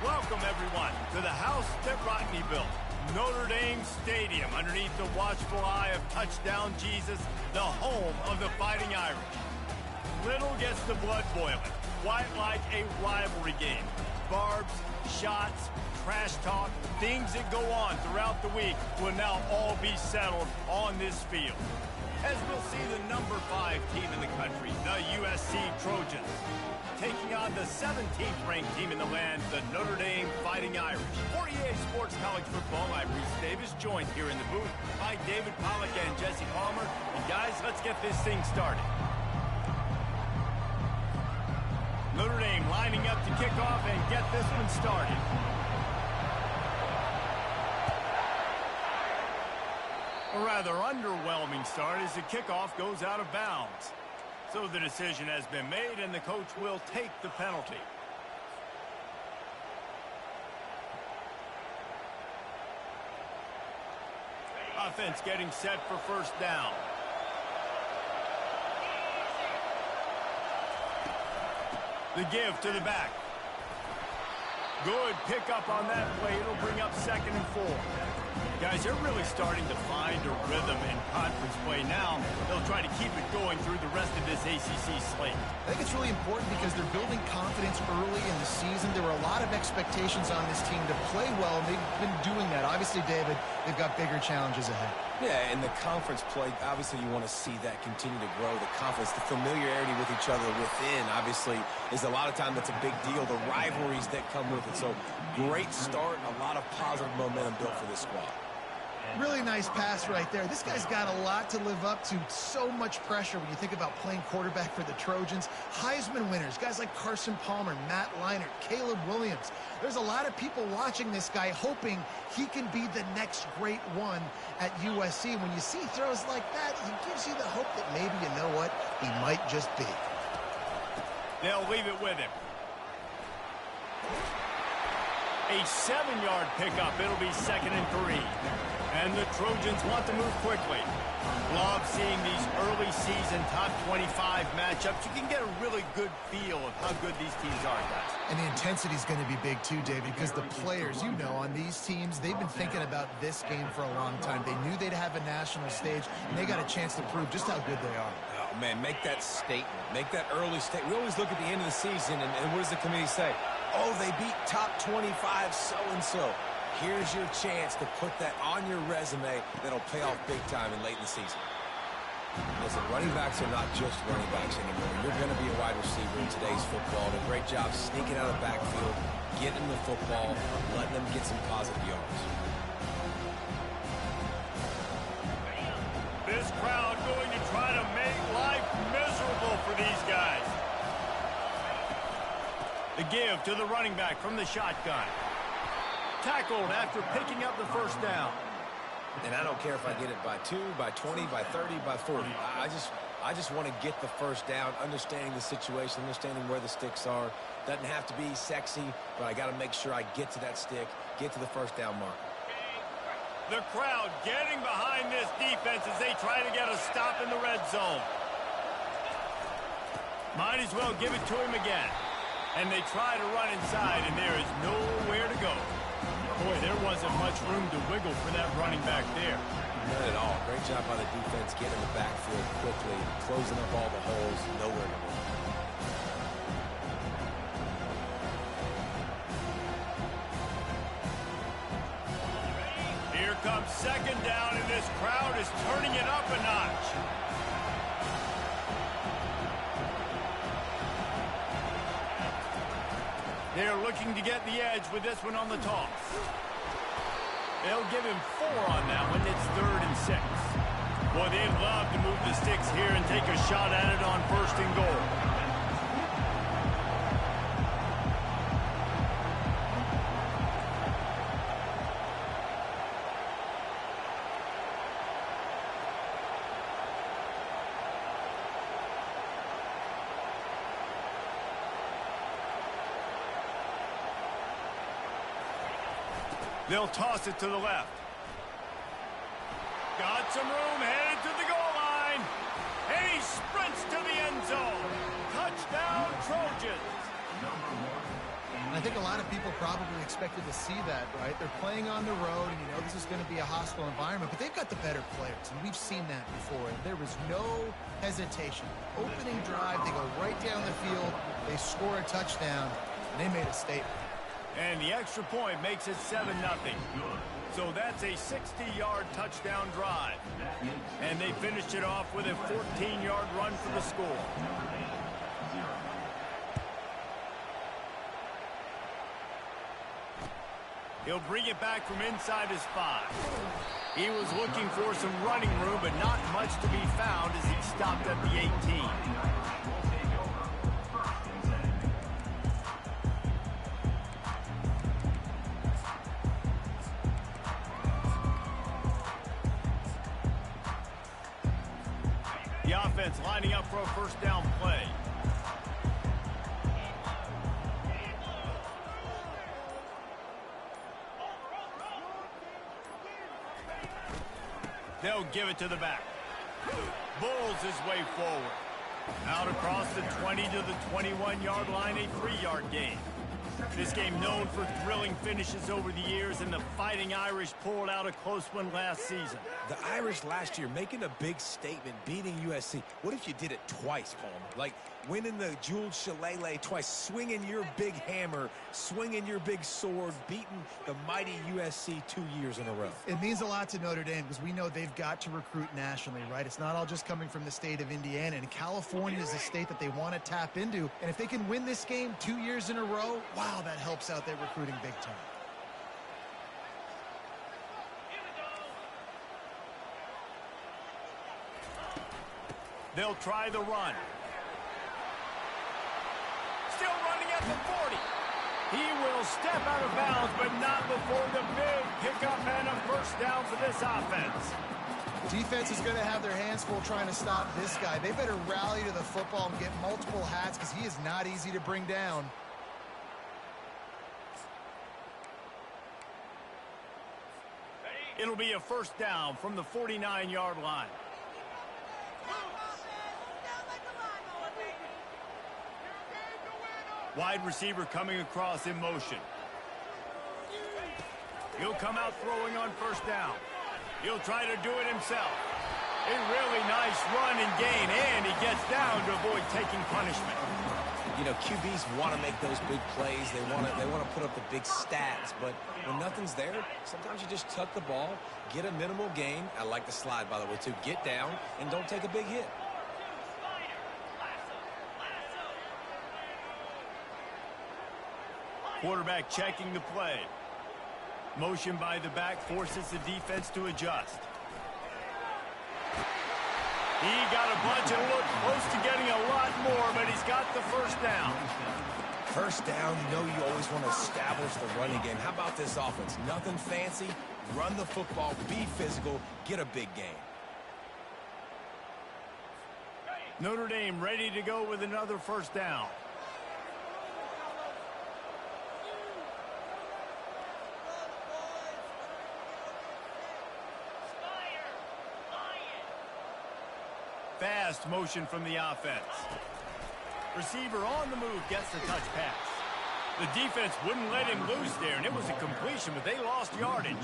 Welcome, everyone, to the house that Rodney built, Notre Dame Stadium, underneath the watchful eye of Touchdown Jesus, the home of the Fighting Irish. Little gets the blood boiling, quite like a rivalry game. Barbs, shots, trash talk, things that go on throughout the week will now all be settled on this field. As we'll see the number 5 team in the country, the USC Trojans, taking on the 17th ranked team in the land, the Notre Dame Fighting Irish. For EA Sports College Football, I'm Reese Davis, joined here in the booth by David Pollack and Jesse Palmer. And guys, let's get this thing started. Notre Dame lining up to kick off and get this one started. A rather underwhelming start as the kickoff goes out of bounds. So the decision has been made and the coach will take the penalty. Offense getting set for first down. The give to the back. Good pickup on that play. It'll bring up 2nd and 4. Guys, they're really starting to find a rhythm in conference play now. They'll try to keep it going through the rest of this ACC slate. I think it's really important because they're building confidence early in the season. There were a lot of expectations on this team to play well, and they've been doing that. Obviously, David, they've got bigger challenges ahead. Yeah, and the conference play, obviously you want to see that continue to grow. The confidence, the familiarity with each other within, obviously, is a lot of time that's a big deal. The rivalries that come with it. So, great start, a lot of positive momentum built for this squad. Really nice pass right there. This guy's got a lot to live up to. So much pressure when you think about playing quarterback for the Trojans. Heisman winners, guys like Carson Palmer, Matt Leinart, Caleb Williams. There's a lot of people watching this guy hoping he can be the next great one at USC. When you see throws like that, it gives you the hope that maybe, you know what, he might just be. They'll leave it with him. A 7-yard pickup. It'll be 2nd and 3. And the Trojans want to move quickly. Love seeing these early season top 25 matchups. You can get a really good feel of how good these teams are, guys. And the intensity is going to be big too, David, because the players, you know, on these teams, they've been thinking about this game for a long time. They knew they'd have a national stage, and they got a chance to prove just how good they are. Oh, man, make that statement. Make that early statement. We always look at the end of the season, and what does the committee say? Oh, they beat top 25 so-and-so. Here's your chance to put that on your resume that'll pay off big time and late in the season. Listen, running backs are not just running backs anymore. You're going to be a wide receiver in today's football. Did a great job sneaking out of the backfield, getting the football, letting them get some positive yards. This crowd going to try to make life miserable for these guys. The give to the running back from the shotgun. Tackled after picking up the first down. And I don't care if I get it by 2, by 20, by 30, by 40. I just want to get the first down, understanding the situation, understanding where the sticks are. Doesn't have to be sexy, but I got to make sure I get to that stick, get to the first down mark. The crowd getting behind this defense as they try to get a stop in the red zone. Might as well give it to him again. And they try to run inside, and there is nowhere to go. Boy, there wasn't much room to wiggle for that running back there. None at all. Great job by the defense getting in the backfield quickly, closing up all the holes, nowhere to go. Here comes 2nd down, and this crowd is turning it up a notch. They're looking to get the edge with this one on the toss. They'll give him 4 on that one. It's 3rd and 6. Boy, they'd love to move the sticks here and take a shot at it on 1st and goal. They'll toss it to the left. Got some room, headed to the goal line. And he sprints to the end zone. Touchdown, Trojans. And I think a lot of people probably expected to see that, right? They're playing on the road, and you know this is going to be a hostile environment, but they've got the better players, and we've seen that before. And there was no hesitation. Opening drive, they go right down the field, they score a touchdown, and they made a statement. And the extra point makes it 7-0. So that's a 60-yard touchdown drive. And they finished it off with a 14-yard run for the score. He'll bring it back from inside his 5. He was looking for some running room, but not much to be found as he stopped at the 18. The offense lining up for a first down play. They'll give it to the back. Bulls his way forward. Out across the 20 to the 21-yard line, a 3-yard gain. This game known for thrilling finishes over the years, and the Fighting Irish pulled out a close one last season. The Irish last year making a big statement, beating USC. What if you did it twice, Palmer? Like winning the Jeweled Shillelagh twice, swinging your big hammer, swinging your big sword, beating the mighty USC 2 years in a row. It means a lot to Notre Dame because we know they've got to recruit nationally, right? It's not all just coming from the state of Indiana, and California is a state that they want to tap into. And if they can win this game 2 years in a row, wow, that helps out their recruiting big time. They'll try the run. Still running at the 40. He will step out of bounds, but not before the big pickup and a first down for this offense. Defense is going to have their hands full trying to stop this guy. They better rally to the football and get multiple hats because he is not easy to bring down. It'll be a first down from the 49-yard line. Wide receiver coming across in motion. He'll come out throwing on first down. He'll try to do it himself. A really nice run and gain, and he gets down to avoid taking punishment. You know, QBs want to make those big plays. They want to put up the big stats, but when nothing's there, sometimes you just tuck the ball, get a minimal gain. I like the slide, by the way, too. Get down and don't take a big hit. Quarterback checking the play. Motion by the back forces the defense to adjust. He got a bunch and looked close to getting a lot more, but he's got the first down. First down, you know you always want to establish the running game. How about this offense? Nothing fancy. Run the football, be physical, get a big gain. Notre Dame ready to go with another first down. Fast motion from the offense. Receiver on the move gets the touch pass. The defense wouldn't let him loose there, and it was a completion, but they lost yardage.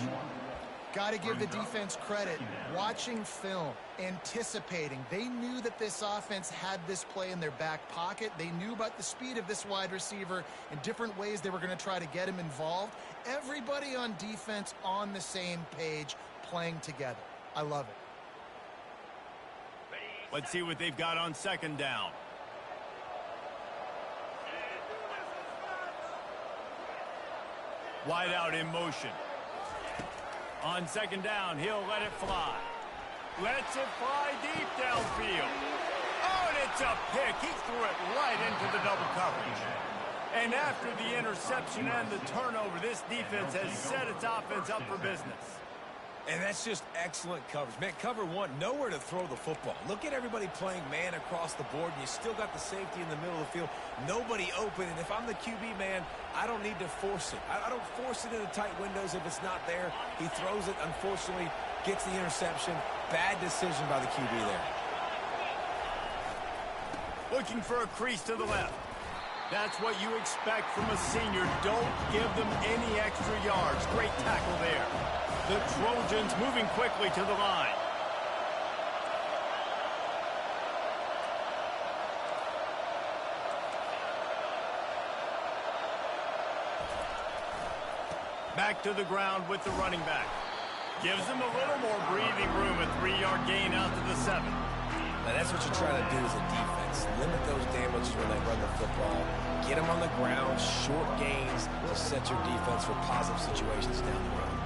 Got to give the defense credit. Watching film, anticipating. They knew that this offense had this play in their back pocket. They knew about the speed of this wide receiver and different ways they were going to try to get him involved. Everybody on defense on the same page, playing together. I love it. Let's see what they've got on second down. Wide out in motion. On second down, he'll let it fly. Lets it fly deep downfield. Oh, and it's a pick. He threw it right into the double coverage. And after the interception and the turnover, this defense has set its offense up for business. And that's just excellent coverage. Man, cover one, nowhere to throw the football. Look at everybody playing man across the board, and you still got the safety in the middle of the field. Nobody open, and if I'm the QB, man, I don't need to force it. I don't force it into tight windows if it's not there. He throws it, unfortunately, gets the interception. Bad decision by the QB there. Looking for a crease to the left. That's what you expect from a senior. Don't give them any extra yards. Great tackle there. The Trojans moving quickly to the line. Back to the ground with the running back. Gives them a little more breathing room. A 3-yard gain out to the 7. Now, that's what you're trying to do as a defense. Limit those damages when they run the football. Get them on the ground, short gains to set your defense for positive situations down the road.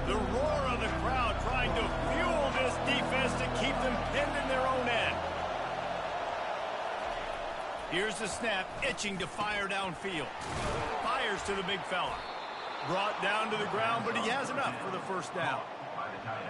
The roar of the crowd trying to fuel this defense to keep them pinned in their own end. Here's the snap, itching to fire downfield. Fires to the big fella. Brought down to the ground, but he has enough for the first down.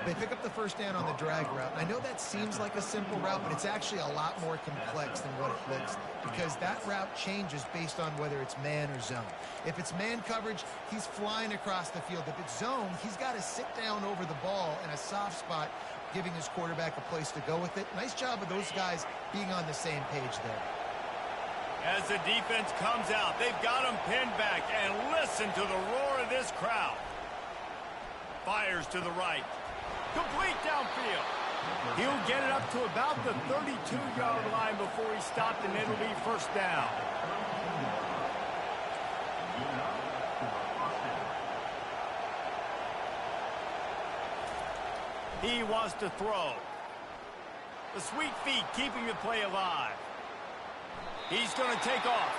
They pick up the first down on the drag route. I know that seems like a simple route, but it's actually a lot more complex than what it looks, because that route changes based on whether it's man or zone. If it's man coverage, he's flying across the field. If it's zone, he's got to sit down over the ball in a soft spot, giving his quarterback a place to go with it. Nice job of those guys being on the same page there. As the defense comes out, they've got him pinned back, and listen to the roar of this crowd. Fires to the right. Complete downfield. He'll get it up to about the 32-yard line before he stopped, and it'll be first down. He wants to throw. The sweet feet keeping the play alive. He's going to take off.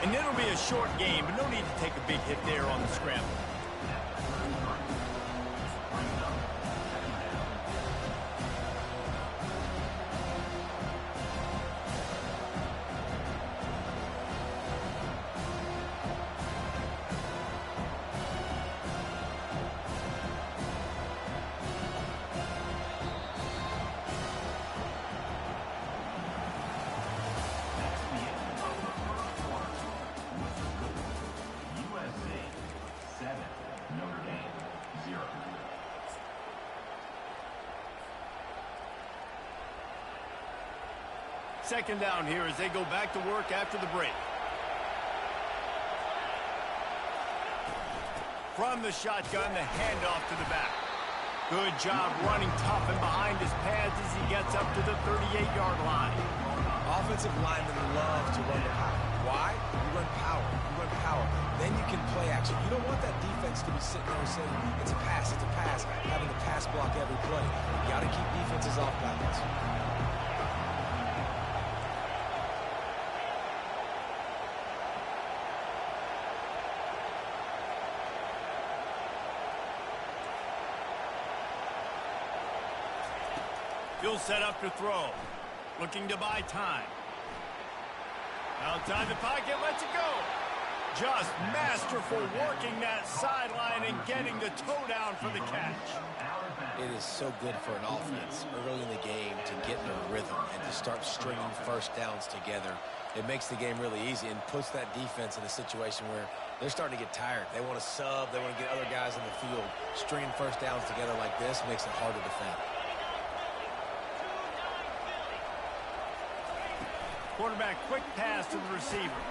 And it'll be a short game, but no need to take a big hit there on the scramble. Second down here as they go back to work after the break. From the shotgun, the handoff to the back. Good job running tough and behind his pads as he gets up to the 38-yard line. Offensive linemen love to run the power. Why? You run power. You run power. Then you can play action. You don't want that defense to be sitting there saying, it's a pass, having to pass block every play. You got to keep defenses off balance. He'll set up to throw. Looking to buy time. Outside the pocket, lets it go. Just masterful working that sideline and getting the toe down for the catch. It is so good for an offense early in the game to get in a rhythm and to start stringing first downs together. It makes the game really easy and puts that defense in a situation where they're starting to get tired. They want to sub. They want to get other guys in the field. Stringing first downs together like this makes it hard to defend. Quarterback, quick pass to the receiver.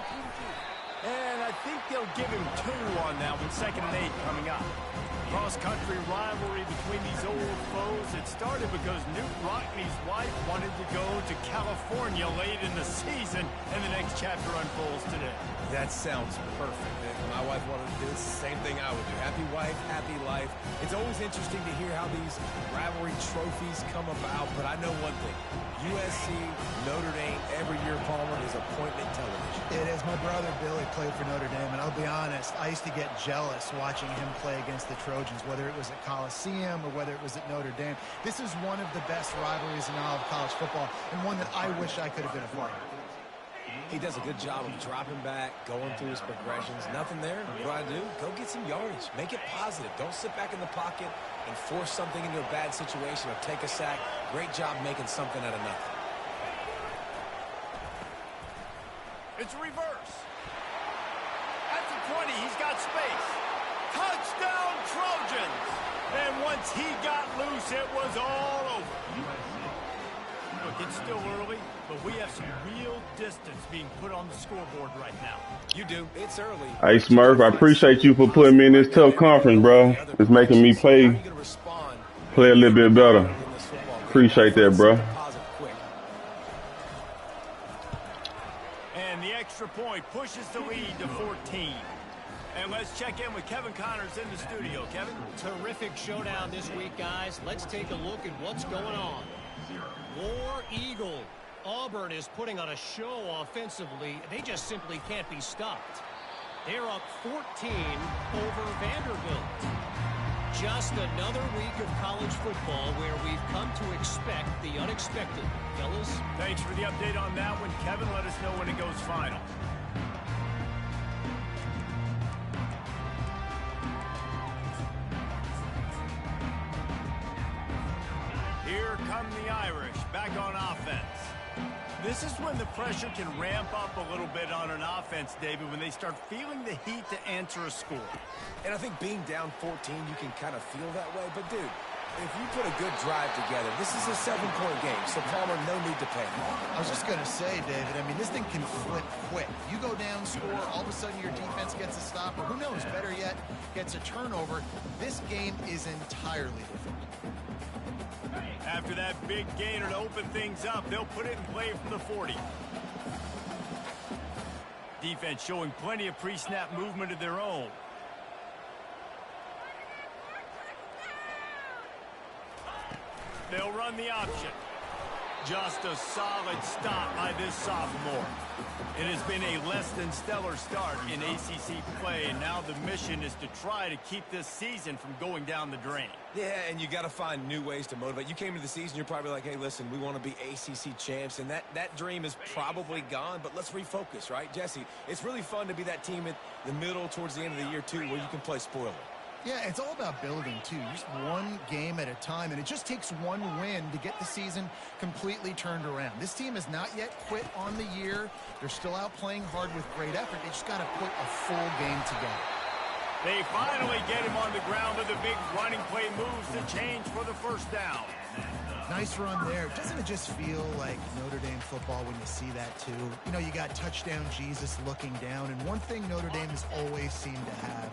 And I think they'll give him 2 on that one. 2nd and 8 coming up. Cross-country rivalry between these old foes. It started because Newt Rockney's wife wanted to go to California late in the season, and the next chapter unfolds today. That sounds perfect. If my wife wanted to do it, it's the same thing I would do. Happy wife, happy life. It's always interesting to hear how these rivalry trophies come about, but I know one thing. USC, Notre Dame, every year, Palmer, is appointment television. It is. My brother Billy played for Notre Dame, and I'll be honest, I used to get jealous watching him play against the Trojans, whether it was at Coliseum or whether it was at Notre Dame. This is one of the best rivalries in all of college football, and one that I wish I could have been a part of. He does a good job of dropping back, going through his progressions. Nothing there. What do? Go get some yardage. Make it positive. Don't sit back in the pocket and force something into a bad situation or take a sack. Great job making something out of nothing. It's reverse. At the 20, he's got space. Touchdown, Trojans! And once he got loose, it was all over. Look, it's still early, but we have some real distance being put on the scoreboard right now. You do. It's early. Hey, Smurf, I appreciate you for putting me in this tough conference, bro. It's making me play a little bit better. Appreciate that, bro. And the extra point pushes the lead to 14. And let's check in with Kevin Connors in the studio. Kevin? Terrific showdown this week, guys. Let's take a look at what's going on. War Eagle. Auburn is putting on a show offensively. They just simply can't be stopped. They're up 14 over Vanderbilt. Just another week of college football where we've come to expect the unexpected. Fellas? Thanks for the update on that one, Kevin. Let us know when it goes final. Here come the Irish, back on offense. This is when the pressure can ramp up a little bit on an offense, David, when they start feeling the heat to answer a score. And I think being down 14, you can kind of feel that way. But, dude, if you put a good drive together, this is a 7-point game, so Palmer, no need to panic. I was just going to say, David, I mean, this thing can flip quick. You go down, score, all of a sudden your defense gets a stop, or who knows, better yet, gets a turnover. This game is entirely different. After that big gainer to open things up, they'll put it in play from the 40. Defense showing plenty of pre-snap movement of their own. They'll run the option. Just a solid stop by this sophomore. It has been a less than stellar start in ACC play, and now the mission is to try to keep this season from going down the drain. Yeah, and you got to find new ways to motivate. You came into the season, you're probably like, hey, listen, we want to be ACC champs, and that dream is probably gone, but let's refocus, right? Jesse, it's really fun to be that team at the middle towards the end of the year, too, where you can play spoiler. Yeah, it's all about building, too. Just one game at a time, and it just takes one win to get the season completely turned around. This team has not yet quit on the year. They're still out playing hard with great effort. They just got to put a full game together. They finally get him on the ground with a big running play moves to change for the first down. Nice run there. Doesn't it just feel like Notre Dame football when you see that, too? You know, you got touchdown Jesus looking down, and one thing Notre Dame has always seemed to have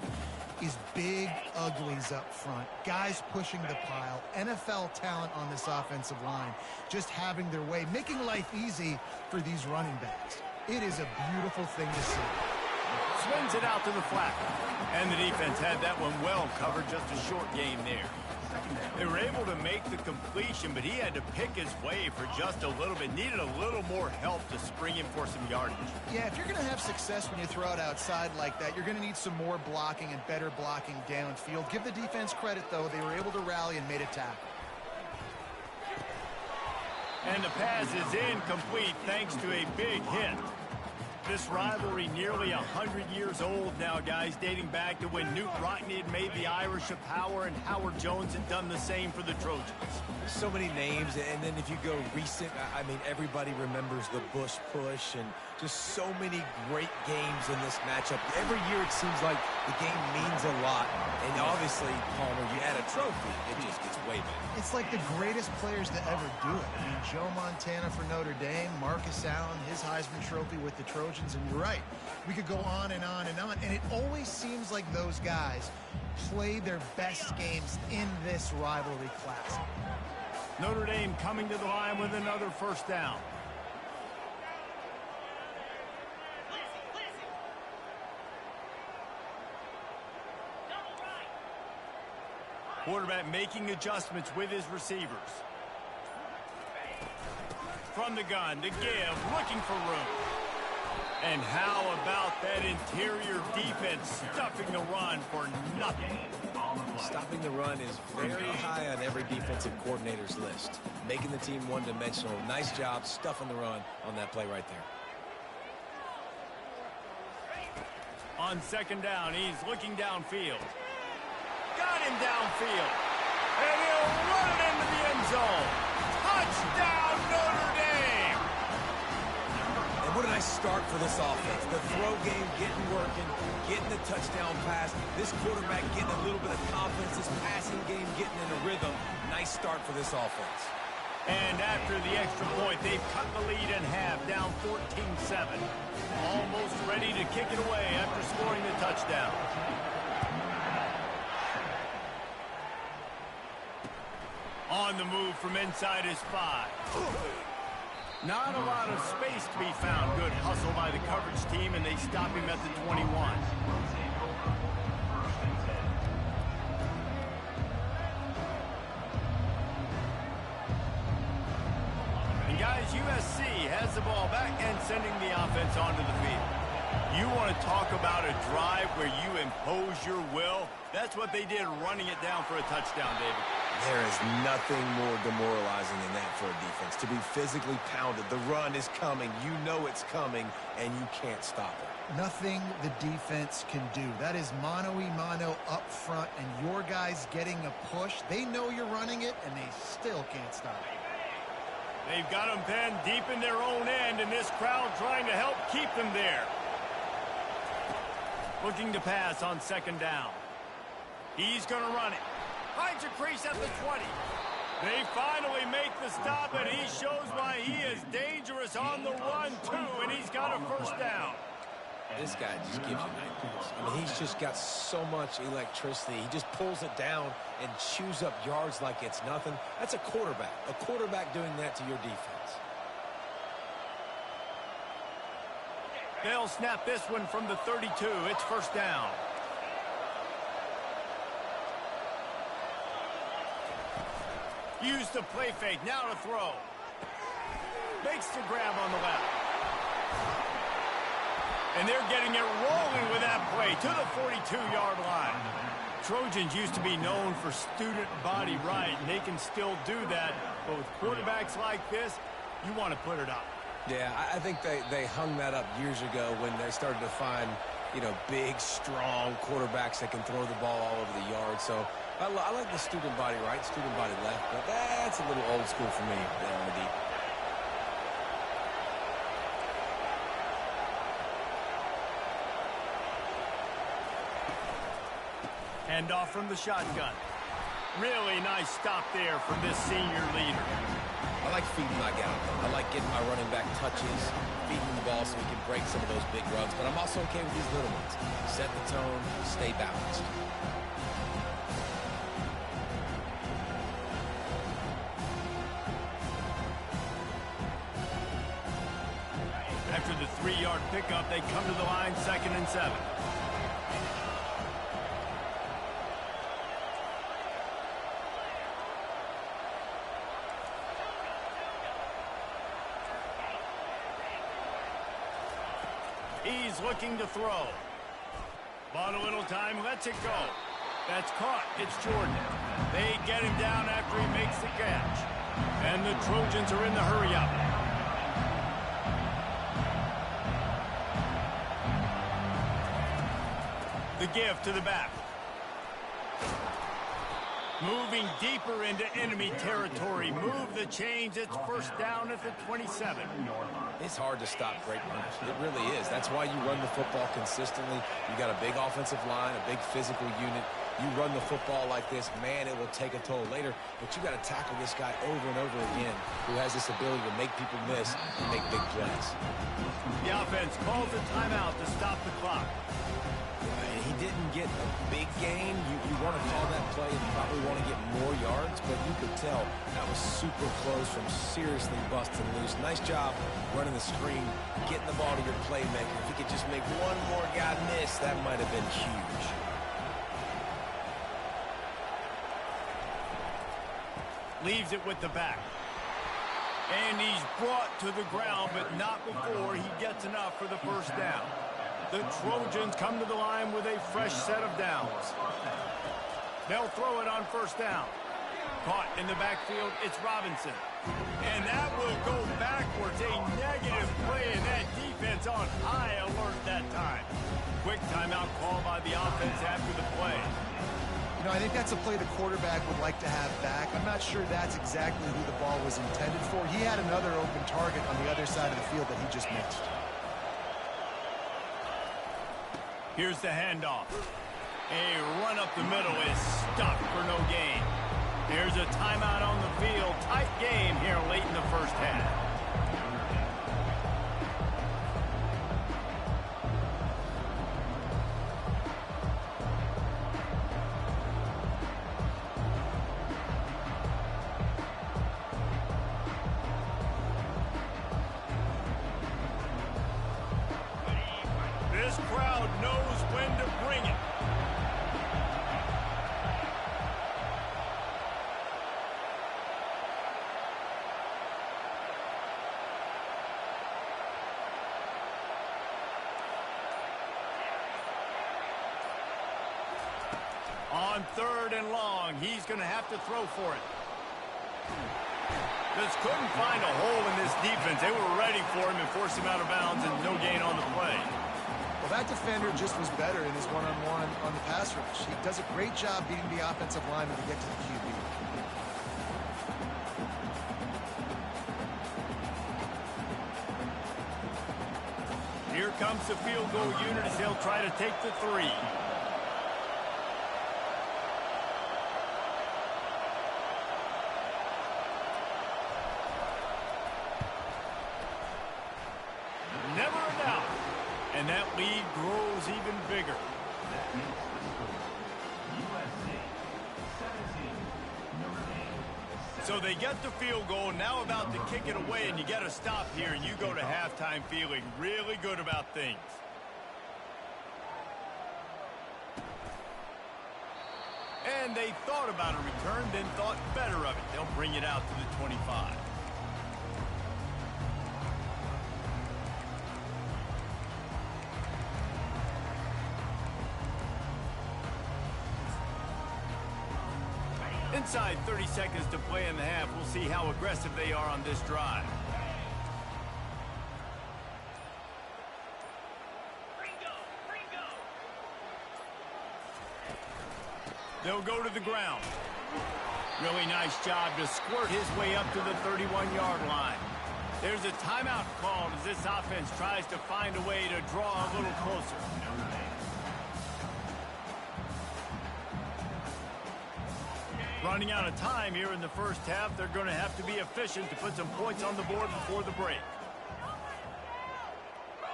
is big uglies up front, guys pushing the pile, NFL talent on this offensive line, just having their way, making life easy for these running backs. It is a beautiful thing to see. Swings it out to the flat. And the defense had that one well covered, just a short game there. They were able to make the completion, but he had to pick his way for just a little bit. Needed a little more help to spring him for some yardage. Yeah, if you're going to have success when you throw it outside like that, you're going to need some more blocking and better blocking downfield. Give the defense credit, though. They were able to rally and made a tackle. And the pass is incomplete thanks to a big hit. This rivalry nearly 100 years old now, guys, dating back to when Newt Rockne had made the Irish a power and Howard Jones had done the same for the Trojans. So many names, and then if you go recent, I mean, everybody remembers the Bush push and just so many great games in this matchup. Every year it seems like the game means a lot, and obviously, Palmer, you add a trophy, it just gets way better. It's like the greatest players to ever do it. I mean, Joe Montana for Notre Dame, Marcus Allen, his Heisman Trophy with the Trojans, and you're right. We could go on and on and on, and it always seems like those guys play their best games in this rivalry classic. Notre Dame coming to the line with another first down. Quarterback making adjustments with his receivers. From the gun to give, looking for room. And how about that interior defense stuffing the run for nothing? Stopping the run is very high on every defensive coordinator's list. Making the team one-dimensional. Nice job stuffing the run on that play right there. On second down, he's looking downfield. Got him downfield. And he'll run it into the end zone. Touchdown, Notre Dame! And what a nice start for this offense. The throw game getting working, getting the touchdown pass. This quarterback getting a little bit of confidence. This passing game getting in a rhythm. Nice start for this offense. And after the extra point, they've cut the lead in half, down 14-7. Almost ready to kick it away after scoring the touchdown. On the move from inside his 5. Not a lot of space to be found. Good hustle by the coverage team, and they stop him at the 21. And guys, USC has the ball back and sending the offense onto the field. You want to talk about a drive where you impose your will? That's what they did, running it down for a touchdown, David. There is nothing more demoralizing than that for a defense. To be physically pounded. The run is coming. You know it's coming, and you can't stop it. Nothing the defense can do. That is mano-a-mano up front, and your guys getting a push. They know you're running it, and they still can't stop it. They've got them pinned deep in their own end, and this crowd trying to help keep them there. Looking to pass on second down. He's going to run it. Finds a crease at the 20. They finally make the stop, and he shows why he is dangerous on the run, too, and he's got a first down. This guy just gives you nightmares. I mean, he's just got so much electricity. He just pulls it down and chews up yards like it's nothing. That's a quarterback. A quarterback doing that to your defense. They'll snap this one from the 32. It's first down. Use the play fake. Now to throw. Makes the grab on the left. And they're getting it rolling with that play to the 42-yard line. Trojans used to be known for student body right, and they can still do that. But with quarterbacks like this, you want to put it up. Yeah, I think they hung that up years ago when they started to find, you know, big, strong quarterbacks that can throw the ball all over the yard. So I like the student body right, student body left, but that's a little old school for me there on the deep. Handoff from the shotgun. Really nice stop there from this senior leader. I like feeding my guy. I like getting my running back touches, feeding the ball so we can break some of those big runs, but I'm also okay with these little ones. Set the tone, stay balanced. After the 3-yard pickup, they come to the line, 2nd and 7. He's looking to throw. Bought a little time, lets it go. That's caught. It's Jordan. They get him down after he makes the catch. And the Trojans are in the hurry-up. The give to the back. Moving deeper into enemy territory. Move the chains. It's first down at the 27. It's hard to stop great runners. It really is. That's why you run the football consistently. You got a big offensive line, a big physical unit. You run the football like this, man, it will take a toll later. But you got to tackle this guy over and over again who has this ability to make people miss and make big plays. The offense calls a timeout to stop the clock. He didn't get a big gain. You want to call that play and probably want to get more yards, but you could tell that was super close from seriously busting loose. Nice job running the screen, getting the ball to your playmaker. If he could just make one more guy miss, that might have been huge. Leaves it with the back. And he's brought to the ground, but not before he gets enough for the first down. The Trojans come to the line with a fresh set of downs. They'll throw it on first down. Caught in the backfield, it's Robinson. And that will go backwards. A negative play, and that defense on high alert that time. Quick timeout call by the offense after the play. You know, I think that's a play the quarterback would like to have back. I'm not sure that's exactly who the ball was intended for. He had another open target on the other side of the field that he just missed. Here's the handoff. A run up the middle is stopped for no gain. Here's a timeout on the field. Tight game here late in the first half. This crowd knows when to bring it. On 3rd and long, he's going to have to throw for it. Just couldn't find a hole in this defense. They were ready for him and forced him out of bounds, and no gain on the play. Well, that defender just was better in his one-on-one on the pass rush. He does a great job beating the offensive lineman to get to the QB. Here comes the field goal unit as they'll try to take the 3. Never a doubt. And that lead grows even bigger. So they get the field goal, now about to kick it away, and you got to stop here, and you go to halftime feeling really good about things. And they thought about a return, then thought better of it. They'll bring it out to the 25. Inside 30 seconds to play in the half. We'll see how aggressive they are on this drive. They'll go to the ground. Really nice job to squirt his way up to the 31-yard line. There's a timeout called as this offense tries to find a way to draw a little closer. Running out of time here in the first half. They're going to have to be efficient to put some points on the board before the break.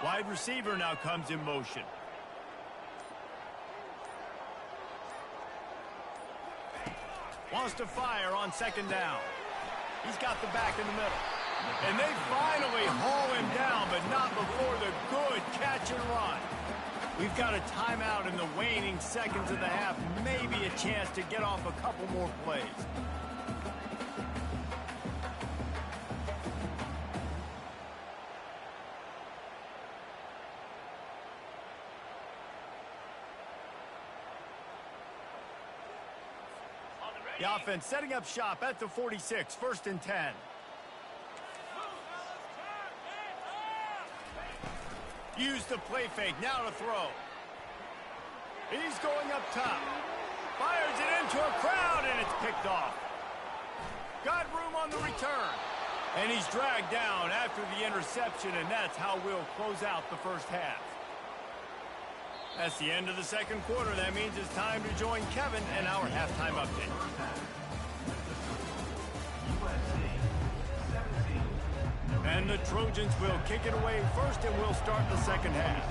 Wide receiver now comes in motion. Wants to fire on 2nd down. He's got the back in the middle. And they finally haul him down, but not before the good catch and run. We've got a timeout in the waning seconds of the half. Maybe a chance to get off a couple more plays. The offense setting up shop at the 46, 1st and 10. Use the play fake, now to throw. He's going up top. Fires it into a crowd, and it's picked off. Got room on the return. And he's dragged down after the interception, and that's how we'll close out the first half. That's the end of the 2nd quarter. That means it's time to join Kevin and our halftime update. And the Trojans will kick it away first, and we'll start the 2nd half.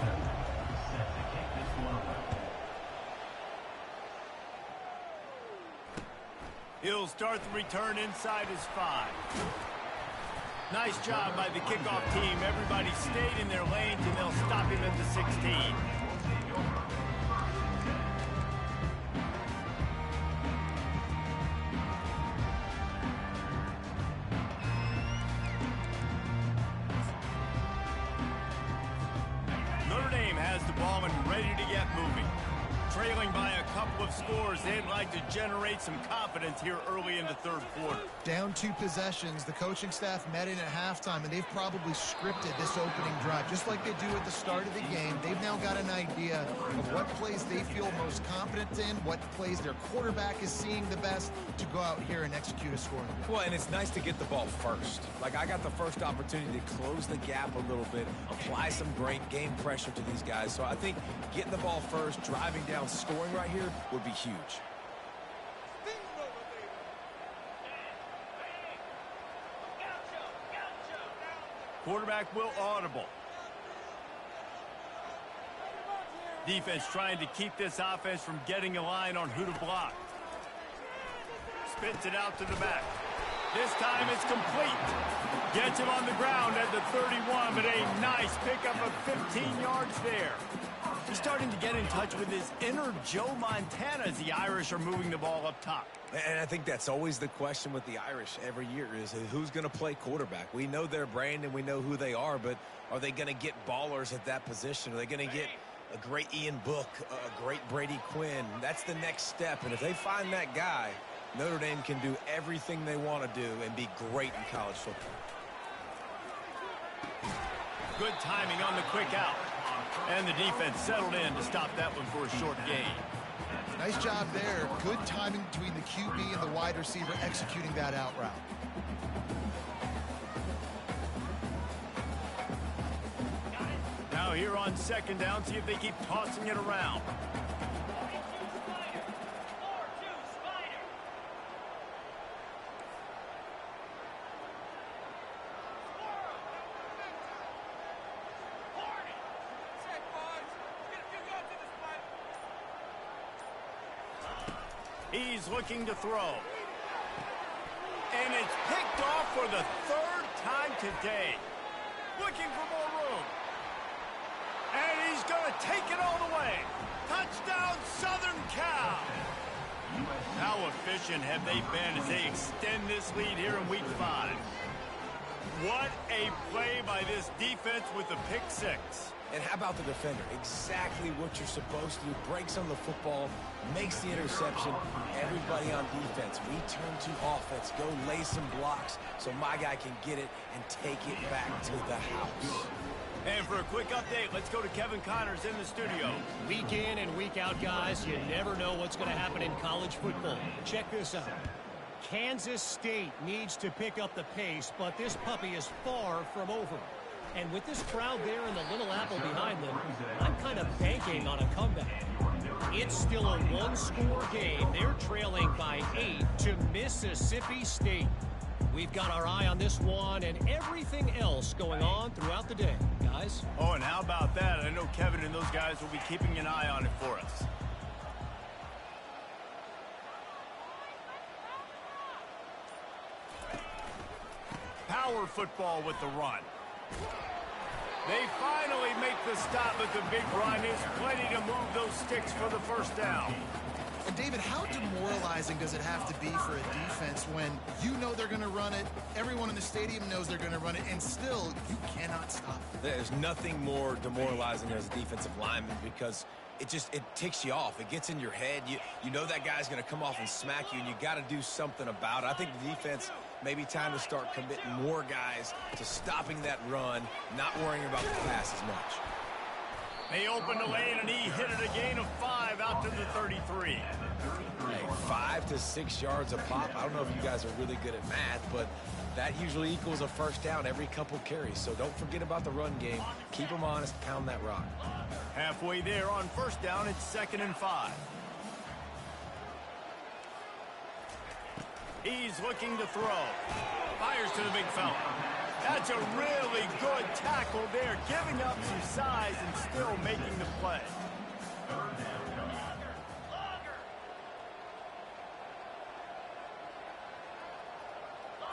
He'll start the return inside his 5. Nice job by the kickoff team. Everybody stayed in their lanes, and they'll stop him at the 16. Notre Dame has the ball and ready to get moving. Trailing by a couple of scores, they'd like to generate some confidence here early in the 3rd quarter. Down 2 possessions, the coaching staff met in at halftime, and they've probably scripted this opening drive. Just like they do at the start of the game, they've now got an idea of what plays they feel most confident in, what plays their quarterback is seeing the best to go out here and execute a score. Well, and it's nice to get the ball first. Like, I got the first opportunity to close the gap a little bit, apply some great game pressure to these guys. So I think getting the ball first, driving down, scoring right here would be huge. Quarterback will audible. Defense trying to keep this offense from getting a line on who to block. Spits it out to the back. This time it's complete. Gets him on the ground at the 31, but a nice pickup of 15 yards there. He's starting to get in touch with his inner Joe Montana as the Irish are moving the ball up top. And I think that's always the question with the Irish every year is who's going to play quarterback. We know their brand and we know who they are, but are they going to get ballers at that position? Are they going to get a great Ian Book, a great Brady Quinn? That's the next step, and if they find that guy, Notre Dame can do everything they want to do and be great in college football. Good timing on the quick out. And the defense settled in to stop that one for a short gain. Nice job there. Good timing between the QB and the wide receiver executing that out route. Now here on second down, see if they keep tossing it around. He's looking to throw. And it's picked off for the third time today. Looking for more room. And he's going to take it all the way. Touchdown, Southern Cal. How efficient have they been as they extend this lead here in Week 5? What a play by this defense with the pick six. And how about the defender? Exactly what you're supposed to do. Breaks on the football, makes the interception. Everybody on defense, we turn to offense. Go lay some blocks so my guy can get it and take it back to the house. And for a quick update, let's go to Kevin Connors in the studio. Week in and week out, guys, you never know what's going to happen in college football. Check this out. Kansas State needs to pick up the pace, but this puppy is far from over. And with this crowd there and the Little Apple behind them, I'm kind of banking on a comeback. It's still a one-score game. They're trailing by 8 to Mississippi State. We've got our eye on this one and everything else going on throughout the day, guys. Oh, and how about that? I know Kevin and those guys will be keeping an eye on it for us. Power football with the run. They finally make the stop, but the big run is plenty to move those sticks for the first down. And David, how demoralizing does it have to be for a defense when you know they're going to run it, everyone in the stadium knows they're going to run it, and still you cannot stop it? There's nothing more demoralizing as a defensive lineman because it ticks you off. It gets in your head. You know that guy's going to come off and smack you, and you got to do something about it. I think the defense maybe time to start committing more guys to stopping that run, not worrying about the pass as much. They opened the lane, and he hit it a gain of 5 out to the 33. Hey, 5 to 6 yards a pop. I don't know if you guys are really good at math, but that usually equals a first down every couple carries. So don't forget about the run game. Keep them honest. Pound that rock. Halfway there on first down, it's 2nd and 5. He's looking to throw. Fires to the big fella. That's a really good tackle there, giving up some size and still making the play.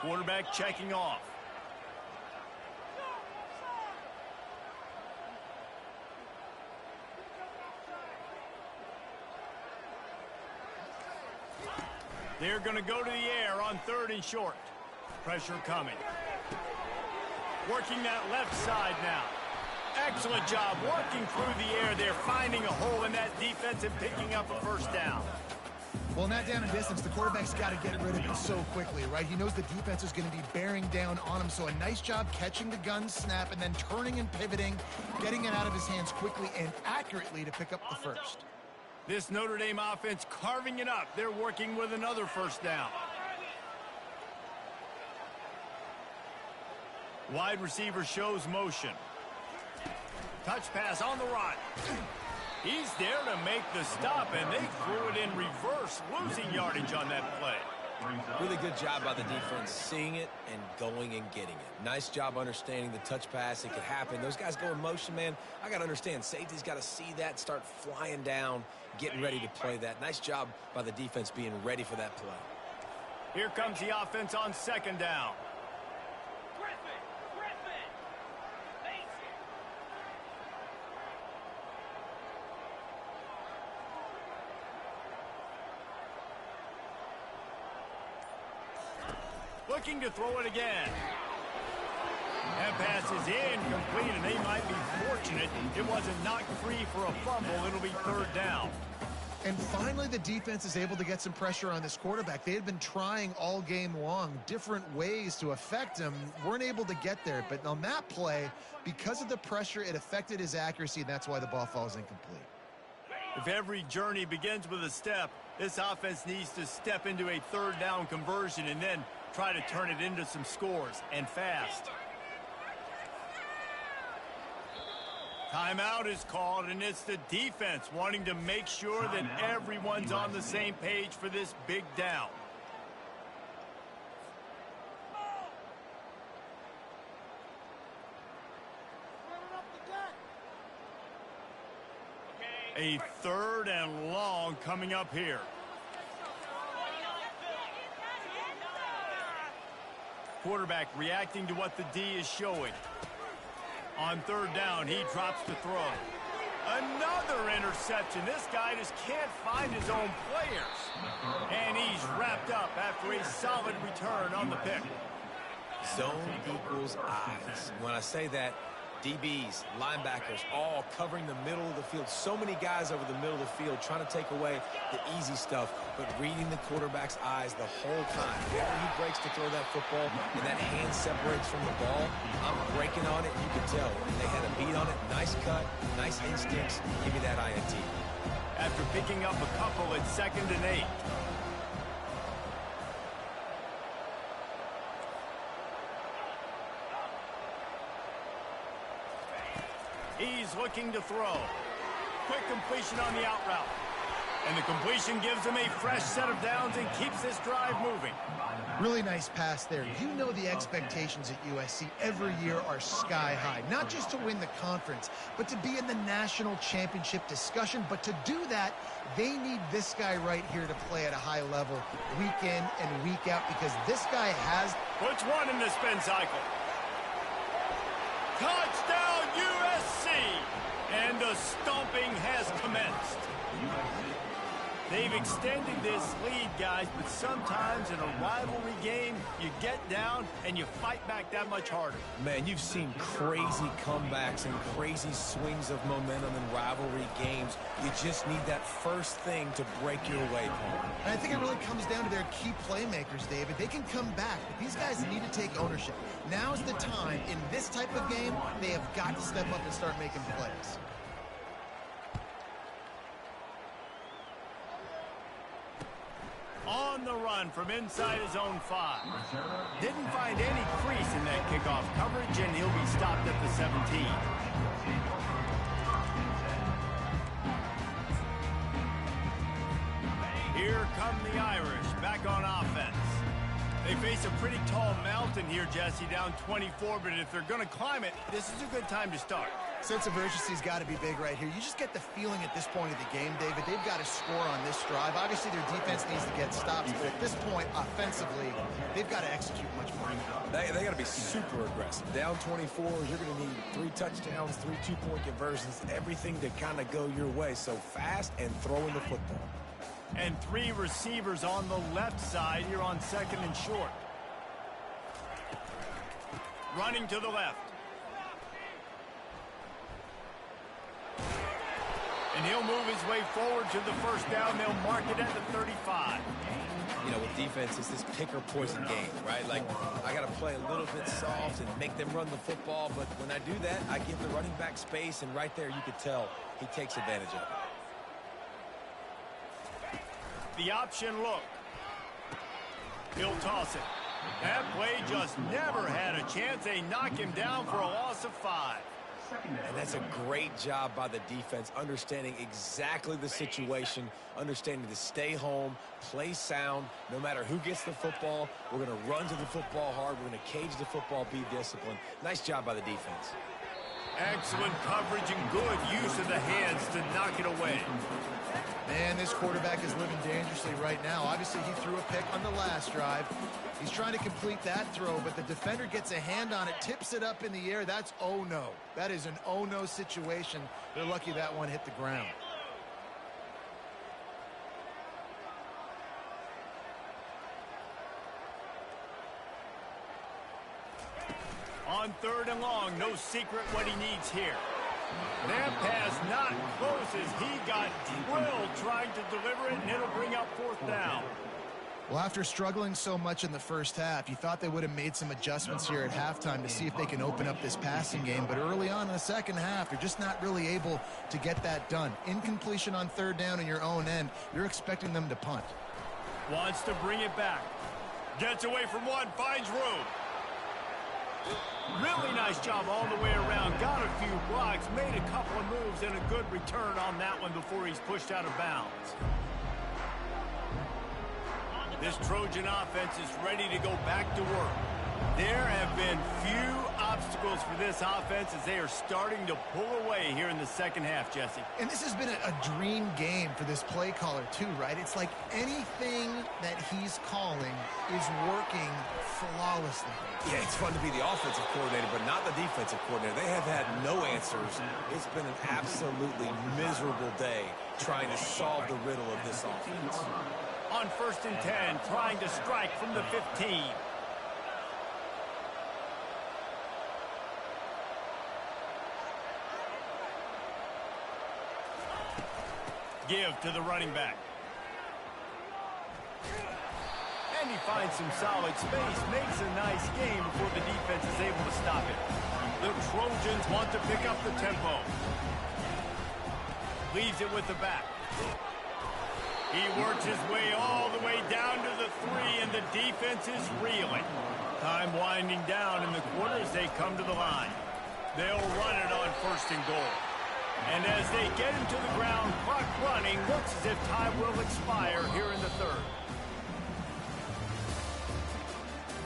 Quarterback checking off. They're going to go to the air on 3rd and short. Pressure coming. Working that left side now. Excellent job working through the air. They're finding a hole in that defense and picking up a first down. Well, in that down and distance, the quarterback's got to get rid of it so quickly, right? He knows the defense is going to be bearing down on him, so a nice job catching the gun snap and then turning and pivoting, getting it out of his hands quickly and accurately to pick up the first. This Notre Dame offense carving it up. They're working with another first down. Wide receiver shows motion. Touch pass on the run. He's there to make the stop, and they threw it in reverse, losing yardage on that play. Really good job by the defense seeing it and going and getting it. Nice job understanding the touch pass. It could happen. Those guys go in motion, man. I got to understand. Safety's got to see that, start flying down, getting ready to play that. Nice job by the defense being ready for that play. Here comes the offense on second down. Looking to throw it again. That pass is incomplete, and they might be fortunate it wasn't knocked free for a fumble. It'll be third down. And finally, the defense is able to get some pressure on this quarterback. They had been trying all game long different ways to affect him. Weren't able to get there. But on that play, because of the pressure, it affected his accuracy, and that's why the ball falls incomplete. If every journey begins with a step, this offense needs to step into a third down conversion and then try to turn it into some scores, and fast. Timeout is called, and it's the defense wanting to make sure that everyone's on the same page for this big down. A third and long coming up here. Quarterback reacting to what the D is showing. On third down, he drops the throw. Another interception. This guy just can't find his own players. And he's wrapped up after a solid return on the pick. Zone equals eyes. When I say that, DBs, linebackers, all covering the middle of the field. So many guys over the middle of the field trying to take away the easy stuff, but reading the quarterback's eyes the whole time. Whenever he breaks to throw that football and that hand separates from the ball, I'm breaking on it. You can tell. They had a beat on it. Nice cut, nice instincts. Give me that INT. After picking up a couple at 2nd and 8. He's looking to throw. Quick completion on the out route. And the completion gives him a fresh set of downs and keeps this drive moving. Really nice pass there. You know the expectations at USC every year are sky high. Not just to win the conference, but to be in the national championship discussion. But to do that, they need this guy right here to play at a high level week in and week out, because this guy has... Puts one in the spin cycle. Touchdown USC! And the stomping has commenced. They've extended this lead, guys, but sometimes in a rivalry game, you get down and you fight back that much harder. Man, you've seen crazy comebacks and crazy swings of momentum in rivalry games. You just need that first thing to break your way, Paul. And I think it really comes down to their key playmakers, David. They can come back, but these guys need to take ownership. Now's the time. In this type of game, they have got to step up and start making plays. On the run from inside his own 5. Didn't find any crease in that kickoff coverage, and he'll be stopped at the 17. Here come the Irish back on offense. They face a pretty tall mountain here, Jesse, down 24, but if they're going to climb it, this is a good time to start. Sense of urgency's got to be big right here. You just get the feeling at this point of the game, David, they've got to score on this drive. Obviously, their defense needs to get stops, but at this point, offensively, they've got to execute much more. They got to be super aggressive. Down 24, you're going to need 3 touchdowns, 3 two-point conversions, everything to kind of go your way. So fast and throwing the football. And 3 receivers on the left side here on 2nd and short. Running to the left. And he'll move his way forward to the first down. They'll mark it at the 35. You know, with defense, it's this pick or poison game, right? Like, I got to play a little bit soft and make them run the football. But when I do that, I give the running back space. And right there, you could tell he takes advantage of it. The option look. He'll toss it. That play just never had a chance. They knock him down for a loss of 5. And that's a great job by the defense, understanding exactly the situation, understanding to stay home, play sound. No matter who gets the football, we're going to run to the football hard. We're going to cage the football, be disciplined. Nice job by the defense. Excellent coverage and good use of the hands to knock it away. Man, this quarterback is living dangerously right now. Obviously, he threw a pick on the last drive. He's trying to complete that throw, but the defender gets a hand on it, tips it up in the air. That's oh-no. That is an oh-no situation. They're lucky that one hit the ground. On 3rd and long, no secret what he needs here. That pass not close as he got drilled trying to deliver it, and it'll bring up 4th down. Well, after struggling so much in the first half, you thought they would have made some adjustments here at halftime to see if they can open up this passing game. But early on in the second half, they're just not really able to get that done. Incompletion on 3rd down in your own end, you're expecting them to punt. Wants to bring it back. Gets away from one, finds room. Really nice job all the way around. Got a few blocks, made a couple of moves, and a good return on that one before he's pushed out of bounds. This Trojan offense is ready to go back to work. There have been few obstacles for this offense as they are starting to pull away here in the second half, Jesse. And this has been a dream game for this play caller too, right? It's like anything that he's calling is working flawlessly. Yeah, it's fun to be the offensive coordinator, but not the defensive coordinator. They have had no answers. It's been an absolutely miserable day trying to solve the riddle of this offense. On 1st and 10, trying to strike from the 15. Give to the running back. And he finds some solid space, makes a nice game before the defense is able to stop it. The Trojans want to pick up the tempo. Leaves it with the back. He works his way all the way down to the 3, and the defense is reeling. Time winding down in the quarter as they come to the line. They'll run it on 1st and goal. And as they get him to the ground, clock running, looks as if time will expire here in the 3rd.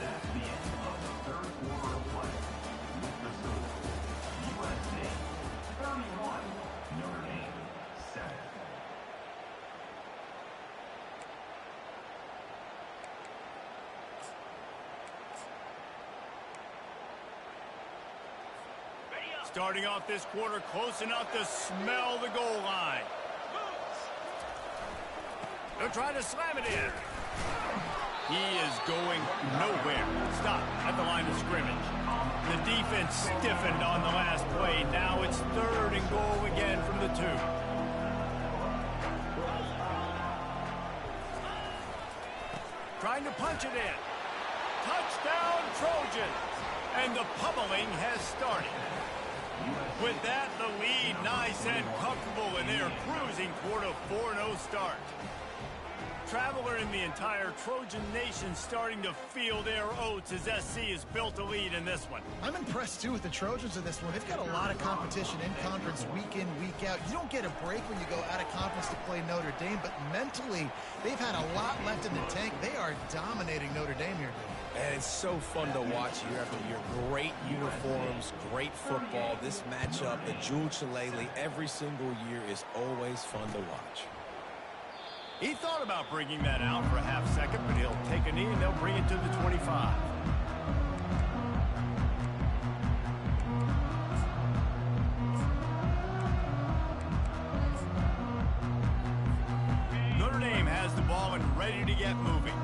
That's the end of the 3rd quarter of play. USC 31, Notre Dame 7. Starting off this quarter close enough to smell the goal line. They're trying to slam it in. He is going nowhere. Stop at the line of scrimmage. The defense stiffened on the last play. Now it's 3rd and goal again from the 2. Trying to punch it in. Touchdown, Trojans. And the pummeling has started. With that, the lead nice and comfortable, and they are cruising toward a 4-0 start. Traveler in the entire Trojan nation starting to feel their oats as SC has built a lead in this one. I'm impressed, too, with the Trojans in this one. They've got a lot of competition in conference week in, week out. You don't get a break when you go out of conference to play Notre Dame, but mentally, they've had a lot left in the tank. They are dominating Notre Dame here. And it's so fun to watch year after year. Great uniforms, great football. This matchup, the Jewel Shillelagh, every single year is always fun to watch. He thought about bringing that out for a half second, but he'll take a knee and they'll bring it to the 25. Notre Dame has the ball and ready to get moving.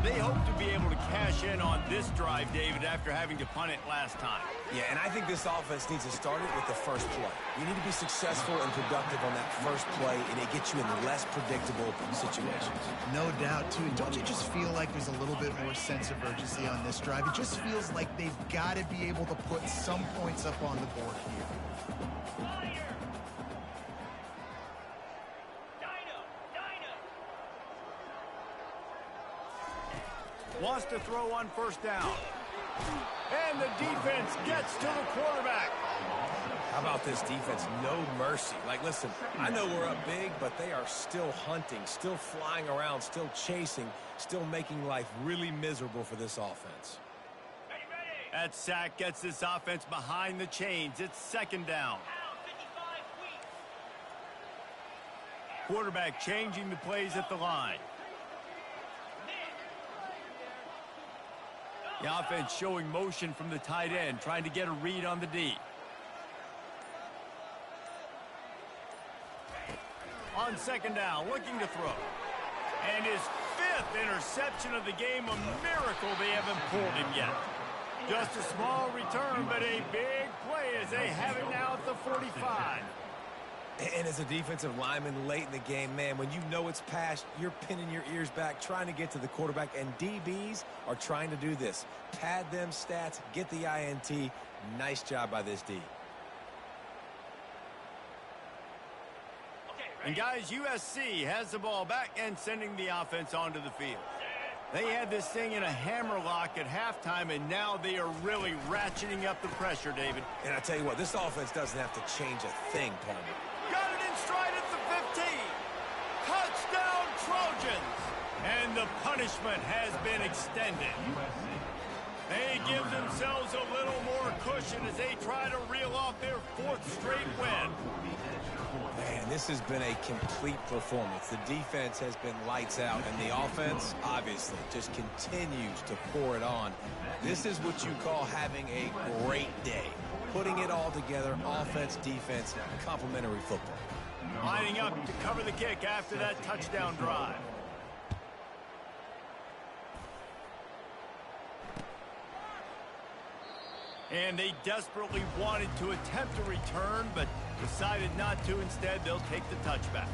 They hope to be able to cash in on this drive, David, after having to punt it last time. Yeah, and I think this offense needs to start it with the first play. You need to be successful and productive on that first play, and it gets you in less predictable situations. No doubt, too. Don't you just feel like there's a little bit more sense of urgency on this drive? It just feels like they've got to be able to put some points up on the board here. Wants to throw on 1st down. And the defense gets to the quarterback. How about this defense? No mercy. Like, listen, I know we're up big, but they are still hunting, still flying around, still chasing, still making life really miserable for this offense. That sack gets this offense behind the chains. It's second down. Quarterback changing the plays at the line. The offense showing motion from the tight end, trying to get a read on the D. On second down, looking to throw. And his 5th interception of the game, a miracle they haven't pulled him yet. Just a small return, but a big play as they have it now at the 45. And as a defensive lineman late in the game, man, when you know it's past, you're pinning your ears back, trying to get to the quarterback, and DBs are trying to do this. Pad them stats, get the INT. Nice job by this D. And guys, USC has the ball back and sending the offense onto the field. They had this thing in a hammerlock at halftime, and now they are really ratcheting up the pressure, David. And I tell you what, this offense doesn't have to change a thing, Palmer. Got it in stride at the 15. Touchdown, Trojans. And the punishment has been extended. They give themselves a little more cushion as they try to reel off their 4th straight win. Man, this has been a complete performance. The defense has been lights out, and the offense, obviously, just continues to pour it on. This is what you call having a great day. Putting it all together, offense, defense, complementary football. Lining up to cover the kick after that touchdown drive. And they desperately wanted to attempt a return, but decided not to. Instead, they'll take the touchback.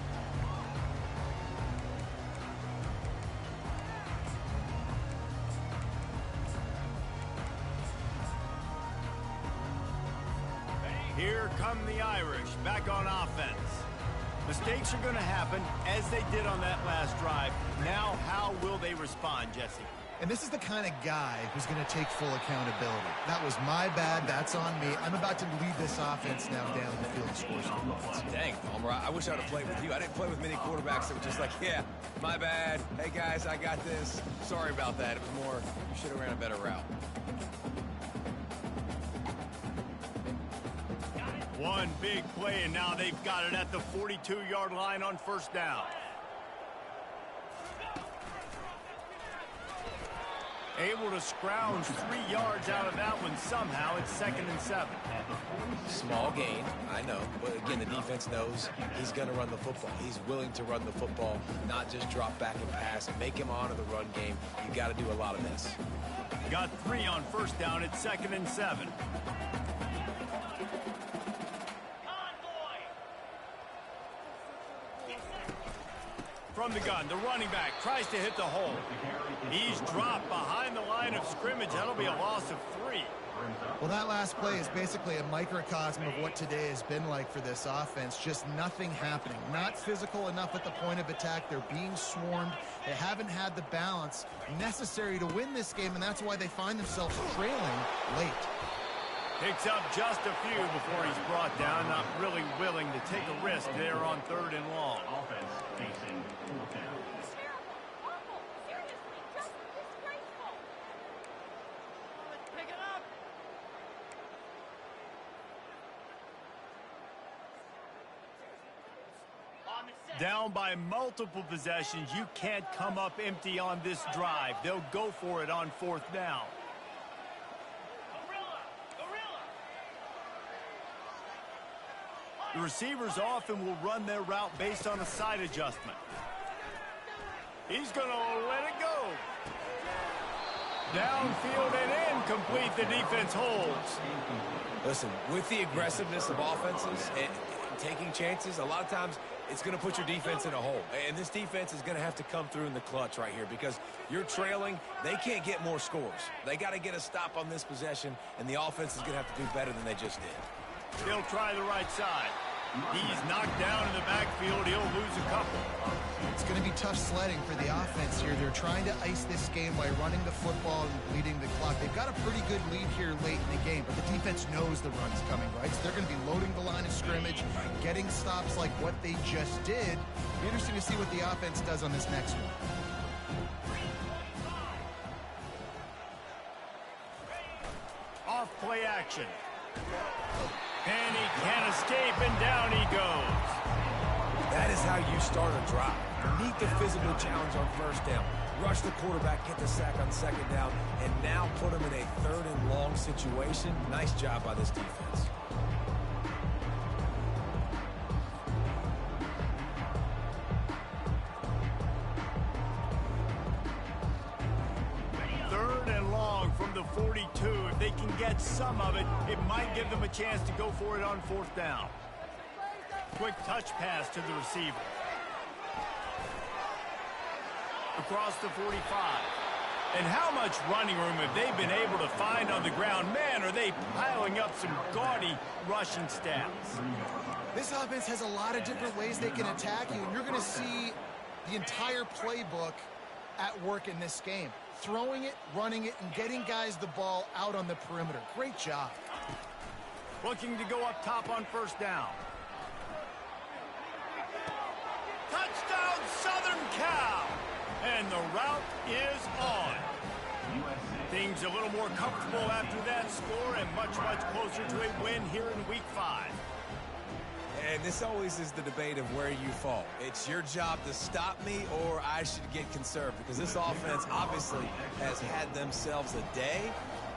Here come the Irish back on offense. Mistakes are going to happen, as they did on that last drive. Now, how will they respond, Jesse? And this is the kind of guy who's going to take full accountability. That was my bad. That's on me. I'm about to lead this offense now down the field and score some points. Dang, Palmer, I wish I would have played with you. I didn't play with many quarterbacks that were just like, yeah, my bad. Hey, guys, I got this. Sorry about that. It was more, you should have ran a better route. One big play, and now they've got it at the 42-yard line on first down. Able to scrounge 3 yards out of that one somehow. It's 2nd and 7. Small gain, I know. But again, the defense knows he's going to run the football. He's willing to run the football, not just drop back and pass. Make him honor the run game. You got to do a lot of this. Got 3 on first down. It's 2nd and 7. From the gun, the running back tries to hit the hole. He's dropped behind the line of scrimmage. That'll be a loss of 3. Well, that last play is basically a microcosm of what today has been like for this offense. Just nothing happening. Not physical enough at the point of attack. They're being swarmed. They haven't had the balance necessary to win this game, and that's why they find themselves trailing late. Picks up just a few before he's brought down. Not really willing to take a risk there on 3rd and long. Offense facing 4th down. Down by multiple possessions. You can't come up empty on this drive. They'll go for it on 4th down. The receivers often will run their route based on a side adjustment. He's going to let it go. Downfield and incomplete. The defense holds. Listen, with the aggressiveness of offenses and taking chances, a lot of times it's going to put your defense in a hole. And this defense is going to have to come through in the clutch right here because you're trailing. They can't get more scores. They got to get a stop on this possession, and the offense is going to have to do better than they just did. They'll try the right side. He's knocked down in the backfield. He'll lose a couple. It's going to be tough sledding for the offense here. They're trying to ice this game by running the football and bleeding the clock. They've got a pretty good lead here late in the game, but the defense knows the run's coming, right? So they're going to be loading the line of scrimmage, getting stops like what they just did. It'll be interesting to see what the offense does on this next one. Off play action. And he can't escape, and down he goes. That is how you start a drive. Meet the physical challenge on first down. Rush the quarterback, get the sack on second down, and now put him in a 3rd and long situation. Nice job by this defense. From the 42, if they can get some of it, it might give them a chance to go for it on 4th down. Quick touch pass to the receiver. Across the 45. And how much running room have they been able to find on the ground? Man, are they piling up some gaudy rushing stats. This offense has a lot of different ways they can attack you, and you're going to see the entire playbook at work in this game. Throwing it, running it, and getting guys the ball out on the perimeter. Great job. Looking to go up top on 1st down. Touchdown, Southern Cal! And the route is on. Things a little more comfortable after that score and much, much closer to a win here in Week 5. And this always is the debate of where you fall. It's your job to stop me, or I should get conserved, because this offense obviously has had themselves a day,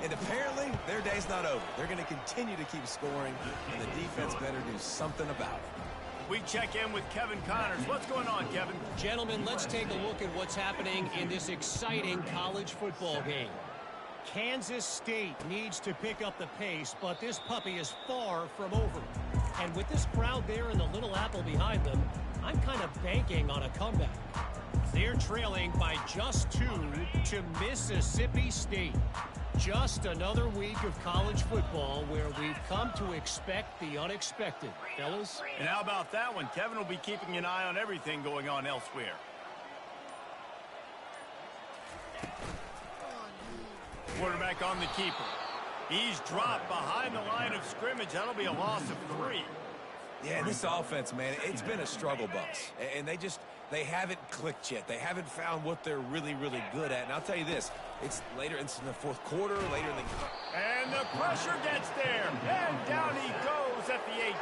and apparently their day's not over. They're going to continue to keep scoring, and the defense better do something about it. We check in with Kevin Connors. What's going on, Kevin? Gentlemen, let's take a look at what's happening in this exciting college football game. Kansas State needs to pick up the pace, but this puppy is far from over. And with this crowd there and the Little Apple behind them, I'm kind of banking on a comeback. They're trailing by just 2 to Mississippi State. Just another week of college football where we've come to expect the unexpected, fellas. And how about that one? Kevin will be keeping an eye on everything going on elsewhere. Quarterback on the keeper. He's dropped behind the line of scrimmage. That'll be a loss of 3. Yeah, this offense, man, it's been a struggle bus. And they haven't clicked yet. They haven't found what they're really, really good at. And I'll tell you this, it's later into the 4th quarter, later in the... And the pressure gets there. And down he goes at the 18.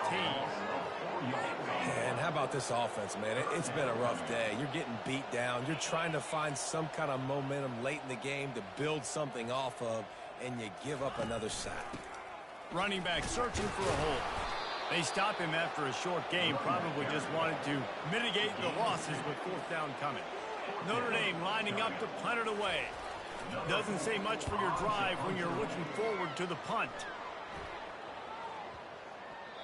And how about this offense, man? It's been a rough day. You're getting beat down. You're trying to find some kind of momentum late in the game to build something off of, and you give up another sack. Running back searching for a hole. They stop him after a short game, probably just wanted to mitigate the losses with 4th down coming. Notre Dame lining up to punt it away. Doesn't say much for your drive when you're looking forward to the punt.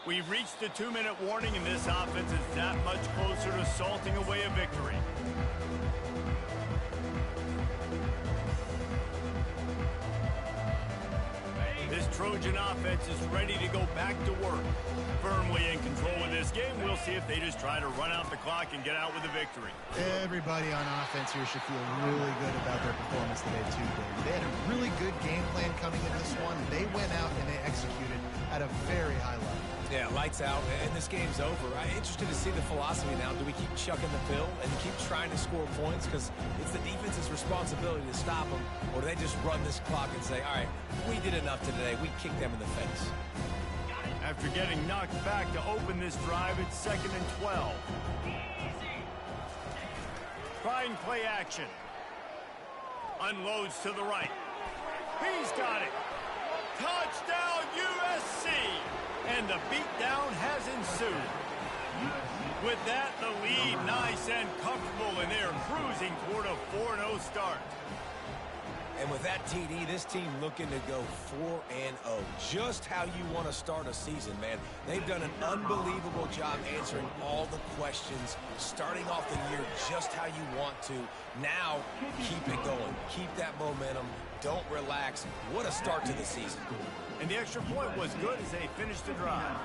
We've reached the 2-minute warning, and this offense is that much closer to salting away a victory. This Trojan offense is ready to go back to work. Firmly in control of this game. We'll see if they just try to run out the clock and get out with a victory. Everybody on offense here should feel really good about their performance today, too, David. They had a really good game plan coming into this one. They went out and they executed at a very high level. Yeah, lights out, and this game's over. I'm interested to see the philosophy now. Do we keep chucking the pill and keep trying to score points because it's the defense's responsibility to stop them, or do they just run this clock and say, all right, we did enough today. We kicked them in the face. After getting knocked back to open this drive, it's 2nd and 12. Trying play action. Unloads to the right. He's got it. Touchdown, USC! And the beatdown has ensued. With that, the lead nice and comfortable, and they're cruising toward a 4-0 start. And with that TD, this team looking to go 4-0. Just how you want to start a season, man. They've done an unbelievable job answering all the questions, starting off the year just how you want to. Now, keep it going. Keep that momentum. Don't relax. What a start to the season. And the extra point was good as they finished the drive.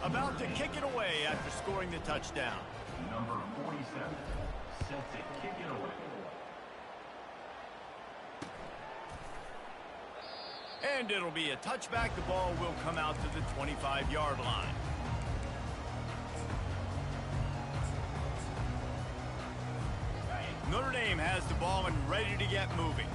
about to kick it away after scoring the touchdown. Number 47, set to kick it away. And it'll be a touchback. The ball will come out to the 25-yard line. Notre Dame has the ball and ready to get moving.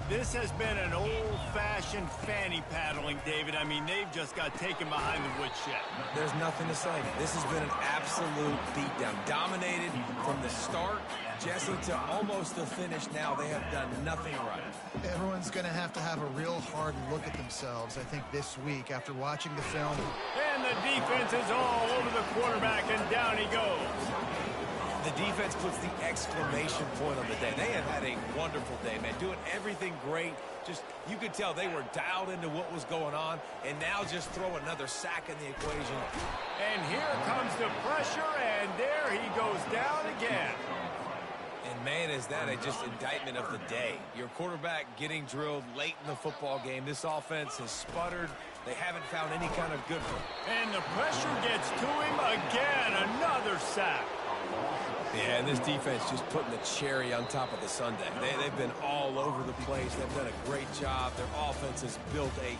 This has been an old-fashioned fanny paddling, David. I mean, they've just got taken behind the woodshed. There's nothing to say. This has been an absolute beatdown. Dominated from the start, Jesse, to almost the finish now. They have done nothing right. Everyone's going to have a real hard look at themselves, I think, this week after watching the film. And the defense is all over the quarterback, and down he goes. The defense puts the exclamation point on the day. They have had a wonderful day, man. Doing everything great. Just, you could tell they were dialed into what was going on, and now just throw another sack in the equation. And here comes the pressure, and there he goes down again. And, man, is that just indictment of the day. Your quarterback getting drilled late in the football game. This offense has sputtered. They haven't found any kind of good one. And the pressure gets to him again. Another sack. Yeah, and this defense just putting the cherry on top of the sundae. They've been all over the place. They've done a great job. Their offense has built a